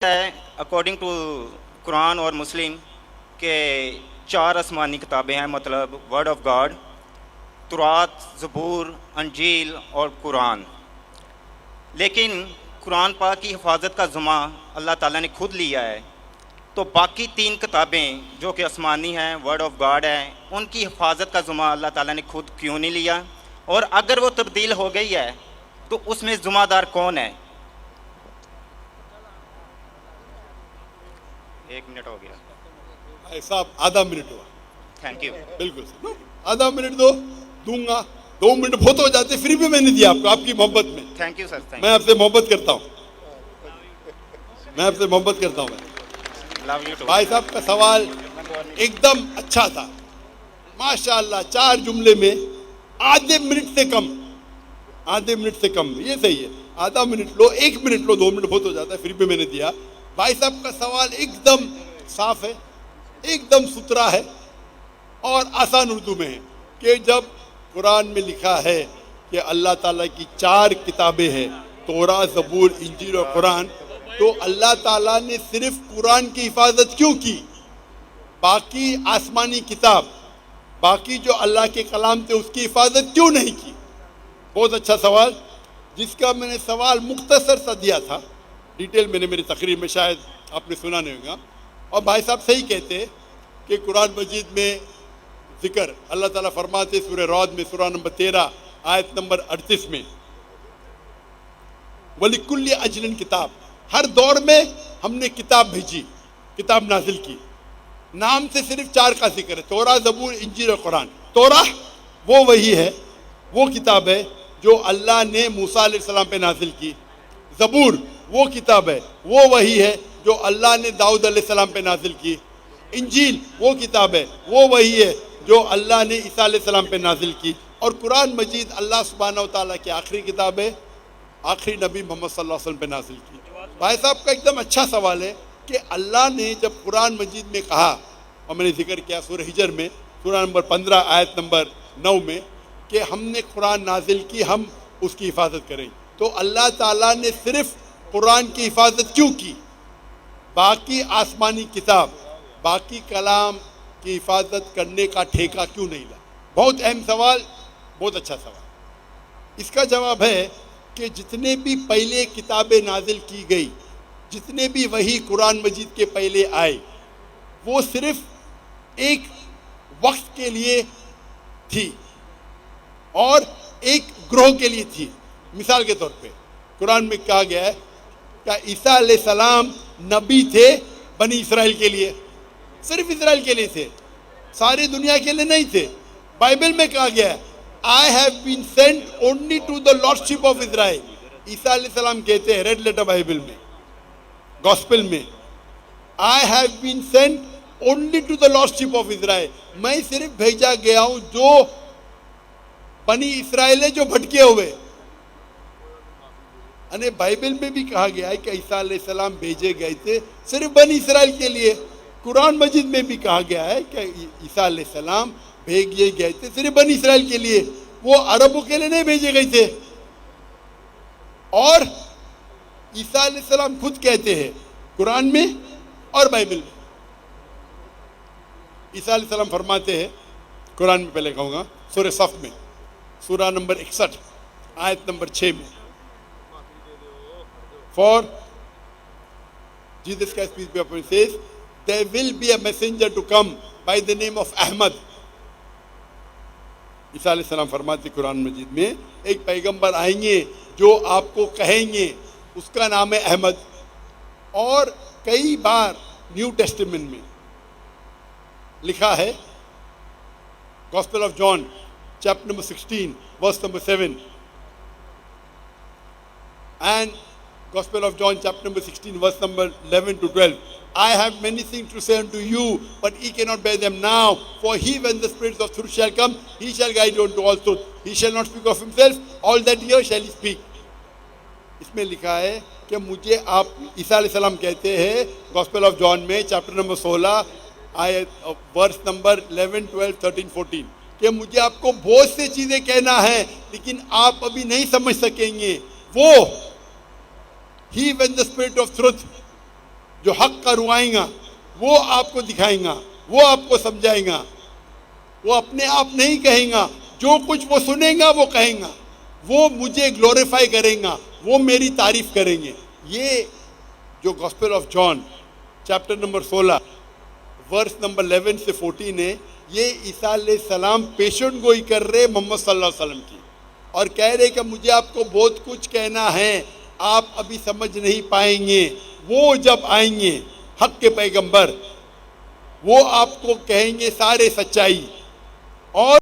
ہے according to قرآن اور مسلم کہ 4 آسمانی کتابیں ہیں، مطلب ورڈ آف گاڈ، تورات، زبور، انجیل اور قرآن. لیکن قرآن پاک کی حفاظت کا ذمہ اللہ تعالیٰ نے خود لیا ہے، تو باقی 3 کتابیں جو کہ آسمانی ہیں، ورڈ آف گاڈ ہیں، ان کی حفاظت کا ذمہ اللہ تعالیٰ نے خود کیوں نہیں لیا؟ اور اگر وہ تبدیل ہو گئی ہے تو اس میں ذمہ دار کون ہے؟ 1 منٹ ہو گیا. بھائی صاحب آدھا منٹ ہوا. Thank you. بالکل سر آدھا منٹ دوں گا. 2 منٹ بہت ہو جاتے، پھر بھی میں نے دیا آپ کو، آپ کی محبت میں. Thank you sir. میں آپ سے محبت کرتا ہوں، میں آپ سے محبت کرتا ہوں. Love you too. بھائی صاحب کا سوال ایک دم اچھا تھا ماشاء اللہ. 4 جملے میں آدھے منٹ سے کم، آدھے منٹ سے کم. یہ صحیح ہے، آدھا منٹ لو، 1 منٹ لو، 2 منٹ بہت ہو جاتا ہے، پھر بھی میں نے دیا. بھائی صاحب کا سوال ایک دم صاف ہے، ایک دم ستھرا ہے اور آسان اردو میں ہے کہ جب قرآن میں لکھا ہے کہ اللہ تعالیٰ کی 4 کتابیں ہیں، تورات، زبور، انجیل اور قرآن، تو اللہ تعالیٰ نے صرف قرآن کی حفاظت کیوں کی؟ باقی آسمانی کتاب، باقی جو اللہ کے کلام تھے، اس کی حفاظت کیوں نہیں کی؟ بہت اچھا سوال، جس کا میں نے سوال مختصر سا دیا تھا. ڈیٹیل میں نے میری تقریر میں شاید آپ نے سنا نہیں ہوگا. اور بھائی صاحب صحیح کہتے کہ قرآن مجید میں ذکر اللہ تعالیٰ فرماتے سورہ رعد میں، سورہ نمبر 13 آیت نمبر 38 میں، وَلِكُلِّ أَجْلٍ کتاب، ہر دور میں ہم نے کتاب بھیجی، کتاب نازل کی. نام سے صرف 4 کا ذکر ہے، تورات، زبور، انجیل اور قرآن. تورات وہ وہی ہے، وہ کتاب ہے جو اللہ نے موسیٰ علیہ السلام پہ نازل کی. زبور وہ کتاب ہے، وہ وہی ہے جو اللہ نے داؤد علیہ السلام پہ نازل کی. انجیل وہ کتاب ہے، وہ وہی ہے جو اللہ نے عیسیٰ علیہ السلام پہ نازل کی. اور قرآن مجید اللہ سبحانہ و تعالیٰ کی آخری کتاب ہے، آخری نبی محمد صلی اللہ علیہ وسلم پہ نازل کی. بھائی صاحب کا ایک دم اچھا سوال ہے کہ اللہ نے جب قرآن مجید میں کہا، اور میں نے ذکر کیا سورہ ہجر میں، سورہ نمبر 15 آیت نمبر 9 میں، کہ ہم نے قرآن نازل کی، ہم اس کی حفاظت کریں، تو اللہ تعالیٰ نے صرف قرآن کی حفاظت کیوں کی؟ باقی آسمانی کتاب، باقی کلام کی حفاظت کرنے کا ٹھیکہ کیوں نہیں لا؟ بہت اہم سوال، بہت اچھا سوال. اس کا جواب ہے کہ جتنے بھی پہلے کتابیں نازل کی گئی، جتنے بھی وہی قرآن مجید کے پہلے آئے، وہ صرف ایک وقت کے لیے تھی اور ایک گروہ کے لیے تھی. مثال کے طور پہ قرآن میں کہا گیا ہے کہ عیسیٰ علیہ السلام نبی تھے بنی اسرائیل کے لیے، صرف اسرائیل کے لیے تھے، ساری دنیا کے لیے نہیں تھے. بائبل میں کہا گیا ہے I have been sent only to the lordship of Israel. عیسیٰ علیہ السلام کہتے ہیں ریڈ لیٹر بائبل میں، گوسپل میں، I have been sent only to the lordship of Israel. میں صرف بھیجا گیا ہوں جو بنی اسرائیل ہے، جو بھٹکے ہوئے. یعنی بائبل میں بھی کہا گیا ہے کہ عیسیٰ علیہ السلام بھیجے گئے تھے صرف بنی اسرائیل کے لیے. قرآن مجید میں بھی کہا گیا ہے کہ عیسیٰ علیہ السلام بھیجے گئے تھے صرف بنی اسرائیل کے لیے، وہ عربوں کے لیے نہیں بھیجے گئے تھے. اور عیسیٰ علیہ السلام خود کہتے ہیں قرآن میں اور بائبل میں. عیسیٰ علیہ السلام فرماتے ہیں قرآن میں، پہلے کہوں گا سورہ صف میں، سورہ نمبر 61 آیت نمبر 6 میں، For Jesus Christ, peace be upon him, says, there will be a messenger to come by the name of Ahmad. عیسیٰ علیہ السلام فرماتے قرآن مجید میں ایک پیغمبر آئیں گے جو آپ کو کہیں گے، اس کا نام ہے احمد. اور کئی بار نیو ٹیسٹمنٹ میں لکھا ہے، Gospel of John chapter number 16 verse number 7 and Gospel of John chapter number 16 verse number 11 to 12. I have many things to say unto you, but ye cannot bear them now. For he, when the Spirit of truth shall come, he shall guide you unto all truth. He shall not speak of himself, all that he hears shall he speak. اس میں لکھا ہے کہ مجھے آپ، عیسیٰ علیہ السلام کہتے ہیں گوسپل آف جان میں چیپٹر نمبر 16 آیت ورس نمبر 11 12 13 14 کہ مجھے آپ کو بہت سے چیزیں کہنا ہے لیکن آپ ابھی نہیں سمجھ سکیں گے. وہ He, when the Spirit of truth جو حق کا روائیں گا وہ آپ کو دکھائیں گا, وہ آپ کو سمجھائیں گا. وہ اپنے آپ نہیں کہیں گا, جو کچھ وہ سنیں گا وہ کہیں گا, وہ مجھے گلوریفائی کریں گا, وہ میری تعریف کریں گے. یہ جو Gospel of John chapter number 16 verse number 11 سے 14 ہے, یہ عیسیٰ علیہ السلام پیشن گوئی کر رہے محمد صلی اللہ علیہ وسلم کی, اور کہہ رہے کہ مجھے آپ کو بہت کچھ کہنا ہے, آپ ابھی سمجھ نہیں پائیں گے. وہ جب آئیں گے حق کے پیغمبر, وہ آپ کو کہیں گے سارے سچائی, اور